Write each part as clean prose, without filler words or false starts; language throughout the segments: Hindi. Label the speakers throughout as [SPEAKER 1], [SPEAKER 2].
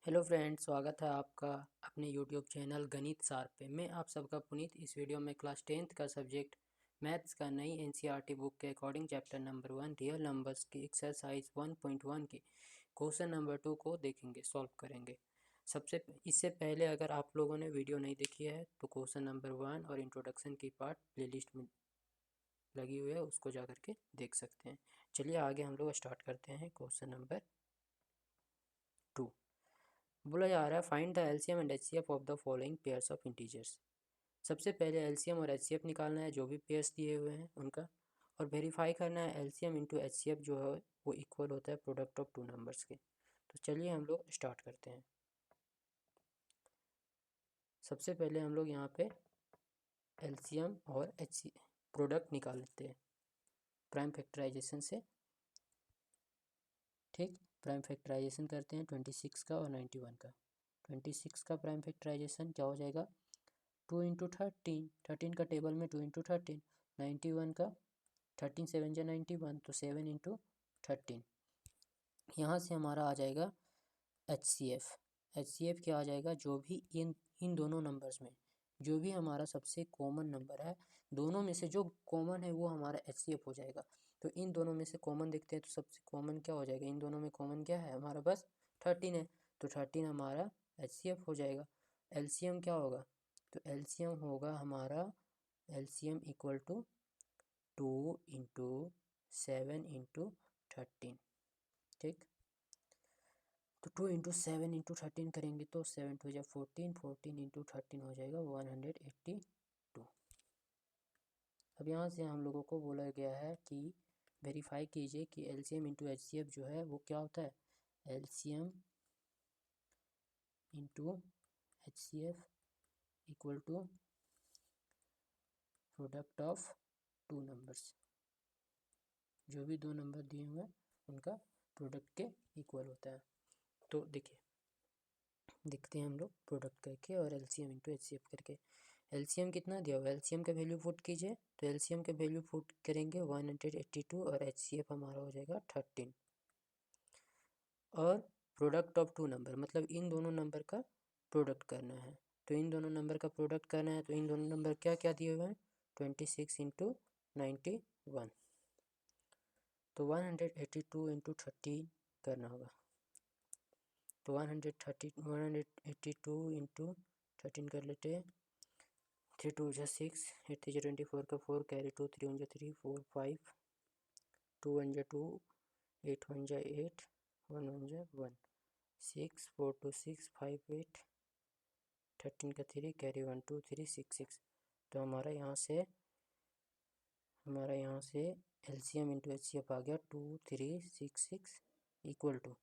[SPEAKER 1] हेलो फ्रेंड्स, स्वागत है आपका अपने यूट्यूब चैनल गणित सार पे। मैं आप सबका पुनीत। इस वीडियो में क्लास 10th का सब्जेक्ट मैथ्स का नई एनसीईआरटी बुक के according chapter number 1 real numbers की एक्सरसाइज 1.1 की क्वेश्चन नंबर 2 को देखेंगे, सॉल्व करेंगे। इससे पहले अगर आप लोगों ने वीडियो नहीं देखी है तो क्वेश्चन नंबर 1 और इंट्रोडक्शन की पार्ट प्लेलिस्ट में लगी हुई है, उसको जा करके देख सकते हैं। चलिए आगे हम लोग स्टार्ट करते हैं। क्वेश्चन नंबर 2 बोला जा रहा है, find the LCM and HCF of the following pairs of integers. सबसे पहले एलसीएम और एचसीएफ निकालना है जो भी पेयर्स दिए हुए हैं उनका, और वेरीफाई करना है एलसीएम इंटू एचसीएफ जो है वो इक्वल होता है प्रोडक्ट ऑफ टू नंबर्स के। तो चलिए हम लोग स्टार्ट करते हैं। सबसे पहले हम लोग यहाँ पे एलसीएम और एच प्रोडक्ट निकाल लेते हैं प्राइम फैक्टराइजेशन से। ठीक, प्राइम फैक्टराइजेशन करते हैं 26 का और 91 का। 26 का प्राइम फैक्टराइजेशन क्या हो जाएगा, 2 इंटू 13, 13 का टेबल में 2 इंटू 13, 91 का 13 7 जा 91, तो 7 इंटू 13। यहाँ से हमारा आ जाएगा H C F. H C F क्या आ जाएगा, जो भी इन दोनों नंबर्स में जो भी हमारा सबसे कॉमन नंबर है, दोनों में से जो कॉमन है वो हमारा एच सी एफ हो जाएगा। तो इन दोनों में से कॉमन देखते हैं, तो सबसे कॉमन क्या हो जाएगा, इन दोनों में कॉमन क्या है हमारा, बस 13 है। तो 13 हमारा एच सी एफ हो जाएगा। एलसीएम क्या होगा, तो एलसीएम होगा हमारा, LCM equal to 2 into 7 into 13। ठीक, तो 2 इंटू 7 इंटू 13 करेंगे तो 7 टू जा 14, 14 इंटू 13 हो जाएगा 182। अब यहाँ से हम लोगों को बोला गया है कि वेरीफाई कीजिए कि एलसीएम इंटू एचसीएफ जो है वो क्या होता है, LCM into HCF equal to product of two numbers. जो भी दो नंबर दिए हुए हैं उनका प्रोडक्ट के इक्वल होता है। तो देखिए, देखते हैं हम लोग प्रोडक्ट करके और एलसीएम इंटू एचसीएफ करके। एलसीएम कितना दिया हुआ है, एलसीएम का वैल्यू पुट कीजिए। तो एलसीएम का वैल्यू पुट करेंगे 182 और एचसीएफ हमारा हो जाएगा 13। और प्रोडक्ट ऑफ टू नंबर मतलब इन दोनों नंबर का प्रोडक्ट करना है। तो इन दोनों नंबर का प्रोडक्ट करना है, तो इन दोनों नंबर क्या क्या दिए हुए हैं, 26 इंटू 91। तो 182 इंटू 13 करना होगा। तो 182 इंटू 13 कर लेते हैं। 3 2 जा 6, 8 3 जा 24 का 4, कैरी 2, 3 1 जा 3, 4 5, 2 1 जा 2, 8 1 जा 8, 1 1 जा 1, 6 4 2 6 5 8, 13 का 3, कैरी 1 2 3 6 6। तो हमारा यहाँ से एलसीएम इंटू एचसीएफ आ गया 2366 इक्वल टू।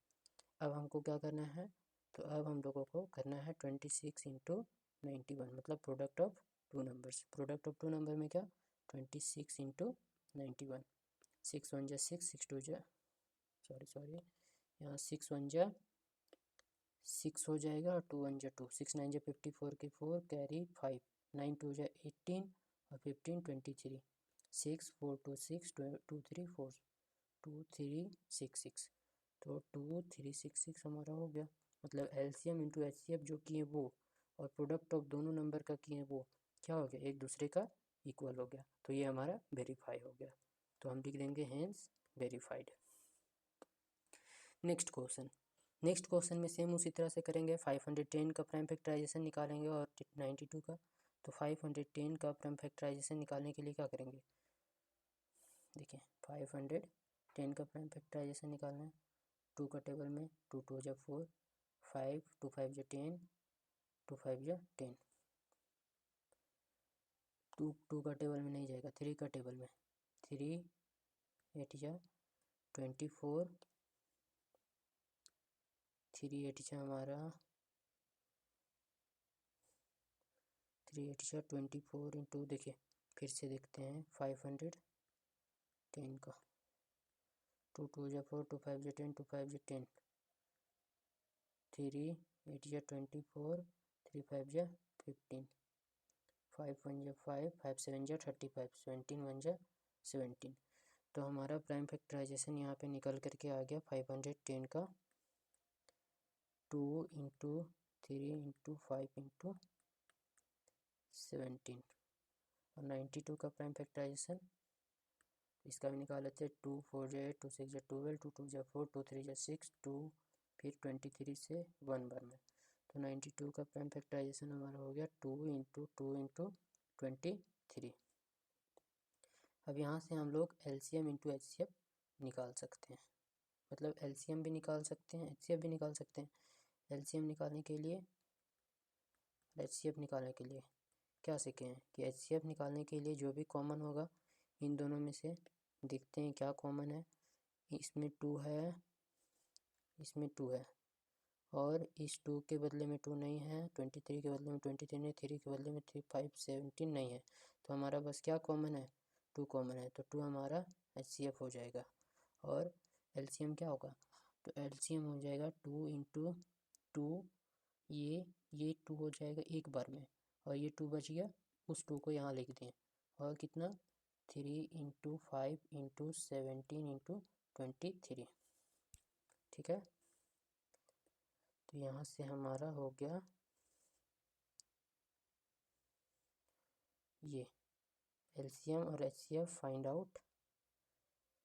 [SPEAKER 1] अब हमको क्या करना है, तो अब हम लोगों को करना है 26 इंटू 91 मतलब product of two numbers. Product of two number में क्या, 26 इंटू 91। 6 1 जा 6, 6 2 जा सॉरी यहाँ 6 1 जा 6 हो जाएगा और 2 1 जा 2, 6 9 जा 54 के 4, कैरी 5, 9 2 जा 18 और 15 23, 6 4 2 6 2 3 4, 2 3 6 6। तो 2366 हमारा हो गया। मतलब एलसीएम इंटू एचसीएफ जो किए वो और प्रोडक्ट ऑफ दोनों नंबर का किए वो क्या हो गया, एक दूसरे का इक्वल हो गया। तो ये हमारा वेरीफाई हो गया। तो हम लिख देंगे हेंस वेरीफाइड। नेक्स्ट क्वेश्चन में सेम उसी तरह से करेंगे। 510 का प्राइम फैक्टराइजेशन निकालेंगे और 92 का। तो 510 का प्राइम फैक्टराइजेशन निकालने के लिए क्या करेंगे, देखिए 510 का प्राइम फैक्टराइजेशन निकालना है। 2 का टेबल में 2 2 जा 4, 5 2 5 जा 10, 2 5 जा 10। 2 का टेबल में नहीं जाएगा, 3 का टेबल में 3 8 जा 24, 3 8 जा हमारा 3 8 जा 24 इंटू, देखिए फिर से देखते हैं 510 का। 2 2 जा 4, 2 5 जा 10, 2 5 जा 10, 3 8 जा 24, 3 5 जा 15, 5 1 जा 5, 5 7 जा 35, 17 1 जा 17। तो हमारा प्राइम फैक्टराइजेशन यहाँ पे निकल करके आ गया 510 का 2 इंटू 3 इंटू 5 इंटू 17 और 92 का प्राइम फैक्टराइजेशन इसका भी निकाल लेते हैं। 2 4 जा 8, 2 6 जा 12, 2 2 जा 4, 2 3 जा 6, 2 फिर 23 से 1 बार में, तो 92 का प्राइम फैक्टराइजेशन हमारा हो गया 2 इंटू 23। अब यहाँ से हम लोग एलसीएम इंटू एचसीएफ निकाल सकते हैं, मतलब एलसीएम भी निकाल सकते हैं, एचसीएफ भी निकाल सकते हैं। एलसीएम निकालने के लिए, एचसीएफ निकालने के लिए क्या सीखे हैं कि एचसीएफ निकालने के लिए जो भी कॉमन होगा इन दोनों में से देखते हैं क्या कॉमन है। इसमें 2 है, इसमें 2 है, और इस 2 के बदले में 2 नहीं है, 23 के बदले में 23 नहीं, 3 के बदले में 3 5 17 नहीं है, तो हमारा बस क्या कॉमन है, 2 कॉमन है, तो 2 हमारा एचसीएफ हो जाएगा। और एलसीएम क्या होगा, तो एलसीएम हो जाएगा 2 इंटू 2, ये 2 हो जाएगा एक बार में, और ये 2 बच गया, उस 2 को यहाँ लिख दें, और कितना 3 इंटू 5 इंटू 17 इंटू 23, ठीक है। तो यहाँ से हमारा हो गया ये एलसीएम और एचसीएफ फाइंड आउट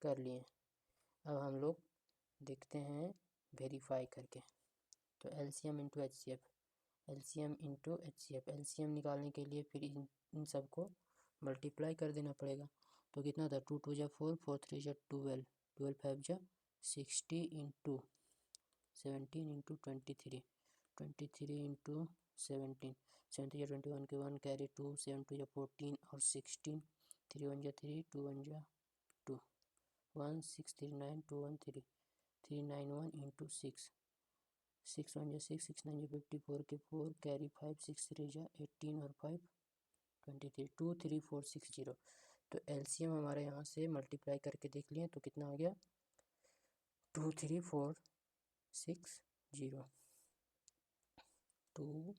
[SPEAKER 1] कर लिए। अब हम लोग देखते हैं वेरीफाई करके, तो LCM into HCF, LCM into HCF, LCM निकालने के लिए फिर इन सबको मल्टीप्लाई कर देना पड़ेगा। तो कितना था, 2 2 जा 4, 4 3 जा 12, 12 5 जा 60 इंटू 17 इंटू 23, 23 इंटू 17, 17 या 21 के 1 कैरी 2, 7 2 या 14 और 16, 3 1 जा 3, 2 1 जा 2, 1 6 3 9 2 1 3, 3 9 1 इंटू 6, 6 1 जा 6, 6 9 जा 54 के 4 कैरी 5, 6 3 जा 18 और 5 23, 2 3 4 6 0। तो एलसीएम हमारे यहाँ से मल्टीप्लाई करके देख लिए तो कितना आ गया, 2 3 4 6 0, 2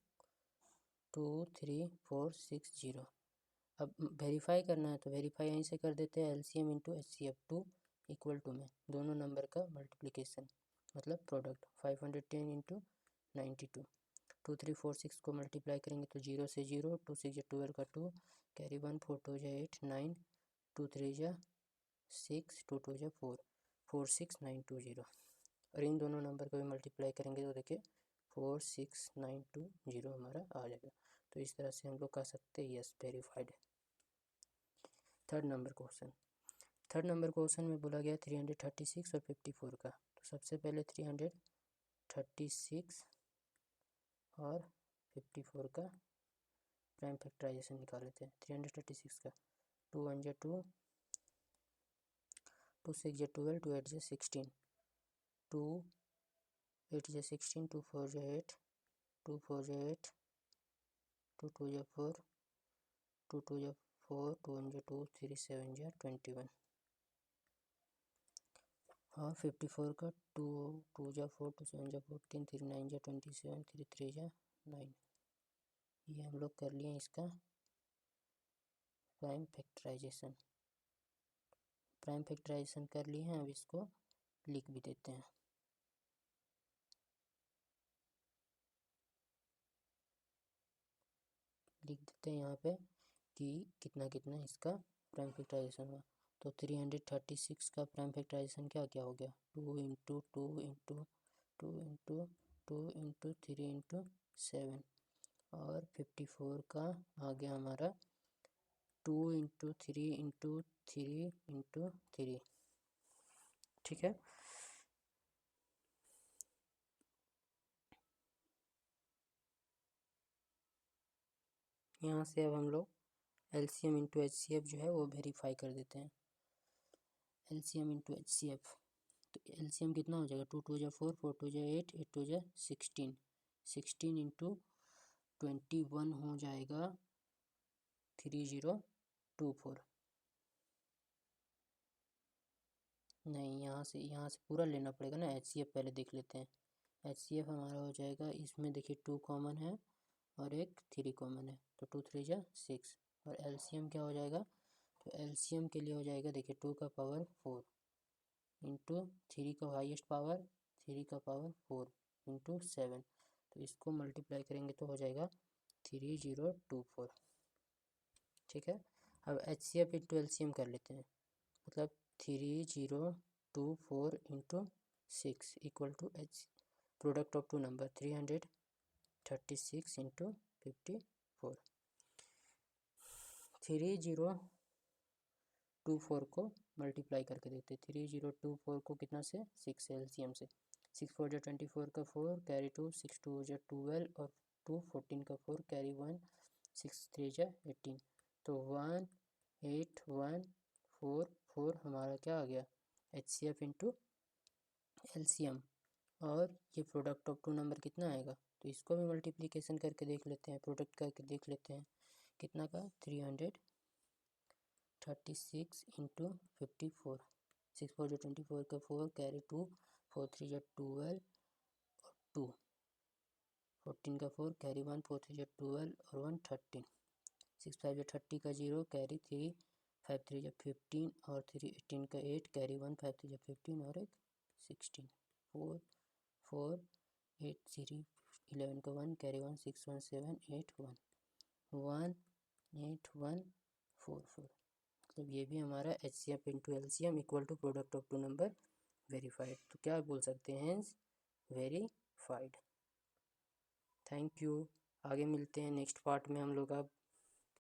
[SPEAKER 1] 2 3 4 6 0। अब वेरीफाई करना है तो वेरीफाई यहीं से कर देते हैं, LCM into HCF 2 equal to में दोनों नंबर का मल्टीप्लिकेशन मतलब प्रोडक्ट 510 इंटू 92, 2 3 4 6 को मल्टीप्लाई करेंगे तो 0 से 0, 2 6 जा 12 का 2 कैरी 1, 4 2 जा 8 9, 2 3 जा 6, 2 2 जा 4, 4 6 9 2 0, और इन दोनों नंबर को भी मल्टीप्लाई करेंगे तो देखिए 4 6 9 2 0 हमारा आ जाएगा। तो इस तरह से हम लोग कह सकते हैं यस वेरीफाइड है। थर्ड नंबर क्वेश्चन में बोला गया 336 और 54 का, तो सबसे पहले 336 और 54 का प्राइम फैक्टराइजेशन निकाल लेते हैं। 336 का 2 1 जा 2, 2 6 जा 12, 2 8 जा 16, 2 8 जा 16, 2 4 जा 8, 2 4 जा 8, 2 2 जा 4, 2 2 जा 4, 2 1 जा 2, 3 7 जा 21, और 54 का 2 2 जा 4, 2 7 जा 14, 3 9 जा 27, 3 3 जा 9। ये हम लोग कर लिए इसका प्राइम फैक्टराइजेशन कर लिए हैं। अब इसको लिख भी देते हैं, लिख देते हैं यहाँ पे कि कितना कितना इसका प्राइम फैक्टराइजेशन हुआ। तो 336 का प्राइम फैक्टराइजेशन क्या क्या हो गया, 2 into 2 into 2 into 2 into 3 into 7, और 54 का आ गया हमारा 2 इंटू 3 इंटू 3 इंटू 3, ठीक है। यहाँ से अब हम लोग एलसीएम इंटू एचसीएफ जो है वो वेरीफाई कर देते हैं। एलसीएम इंटू एचसीएफ, तो एलसीएम कितना हो जाएगा, 2 2 जा 4, 4 2 जा 8, 8 2 जा 16, 16 इंटू 21 हो जाएगा 3024। नहीं, यहाँ से पूरा लेना पड़ेगा ना, एचसीएफ पहले देख लेते हैं। एचसीएफ हमारा हो जाएगा, इसमें देखिए 2 कॉमन है और एक 3 कॉमन है, तो 2 3 जा 6, और एलसीएम क्या हो जाएगा, तो एलसीएम के लिए हो जाएगा देखिए 2 का पावर 4 इंटू 3 का हाईएस्ट पावर 3 का पावर 4 इंटू 7, तो इसको मल्टीप्लाई करेंगे तो हो जाएगा 3024। ठीक है, अब HCF इंटू LCM कर लेते हैं, मतलब 3024 into 6 equal to H product of two number 336 into 54। 3024 को मल्टीप्लाई करके देखते हैं। 3024 को कितना से 6 LCM से, 6 4 जा 24 का 4 कैरी 2, 6 2 जा 12 और 2 14 का 4 कैरी 1, 6 3 जा 18, तो 18144 हमारा क्या आ गया HCF इंटू LCM। और ये प्रोडक्ट ऑफ टू नंबर कितना आएगा, तो इसको भी मल्टीप्लिकेशन करके देख लेते हैं, प्रोडक्ट करके देख लेते हैं कितना का 336 इंटू 54, 6 4 जो 24 का 4 कैरी 2, 4 3 जो 12 और 2 14 का 4 कैरी 1, 4 3 जो 12 और 1 13, 6 5 जो 30 का 0 कैरी 3, 5 3 जो 15 और 3 18 का 8 कैरी 1, 5 3 जो 15 और एक 16, 4 4 8 3 11 का 1 कैरी 1, 6 1 7 8 1 1 8 1 4 4, मतलब ये भी हमारा HCF into LCM equal to product of two number verified. तो क्या बोल सकते हैं, वेरीफाइड। थैंक यू, आगे मिलते हैं नेक्स्ट पार्ट में हम लोग अब